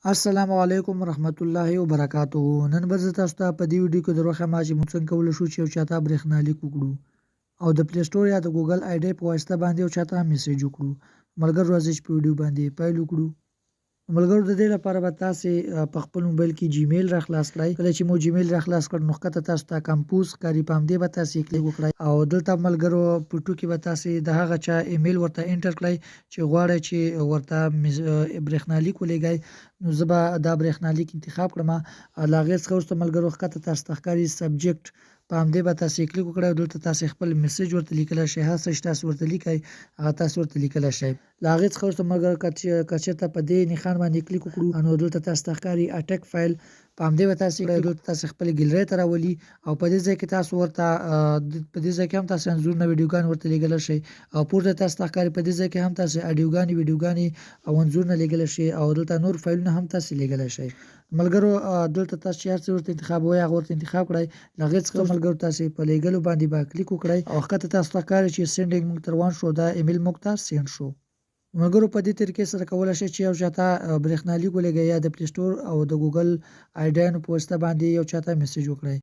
السلام علیکم ورحمت الله وبرکاتہ. نن به زه تاسو ته په دې ویډیو کې دروخه چې موږ څنګه کولی شو چې یو چاته برېښنالیک وکړو او د پلی سټور یا د ګوګل آی ډي په واسطه باندې یو چاته میسیج وکړو. ملګرو راځئ چې په ویډیو باندې پیل وکړو. ملګرو د دې لپاره به تاسې په خپل موبایل کې جیمیل را خلاص کړئ. کله چې مو جیمیل را خلاص کړ نو ښکته تاسو ته کمپوز ښکاري، په همدې به تاسې کلیک وکړئ او دلته ملګرو په ټوکې به تاسې د هغه چا ایمیل ورته انټر کړئ چې غواړئ چې ورته برېښنالیک ولېږئ. نو زه به دا برېښنالیک انتخاب کړم. له هغې څخه وروسته ملګرو ښکته تاسو ته ښکاري سبجیکټ، په همدې به تاسې کلیک وکړئ او دلته تاسې خپل میسیج ورته لیکلی شئ. هر څه چې تاسو ورته لیکئ هغه تاسو ورته لیکلی شئ. له هغې څخه وروسته ملګرو که چېرته په دې نښان باندې کلیک وکړو نو دلته تاسو ته ښکاري اټک فایل، په همدې به تاسې دلته تاسې خپلې ګیلرۍ ته راولي او په دې ځای کې تاسو ورته په دې ځای کې هم تاسې انځورونه ویډیوګانې ورته لیږلی شئ او پورته تاسو ته ښکاري په دې ځای کې هم تاسې اډیوګانې ویډیوګانې او انځورونه لیږلی شئ او دلته نور فایلونه هم تاسې لیږلی شئ. ملګرو دلته تاسو چې هر څه ورته انتخابوئ هغه ورته انتخاب کړئ. له هغې څخه ملګرو تاسې په لیږلو باندې به کلیک وکړئ او ښکته تاسو ته ښکاري چې سینډینګ موږ ته روان شو، دا ایمیل موږ ته سینډ شو. ملګرو په دې طریقې سره کولی شئ چې یو چاته برېښنالیک ولېږئ یا د پلی سټور او د ګوګل آی ډیانو په واسطه باندې یو چاته میسیج وکړئ.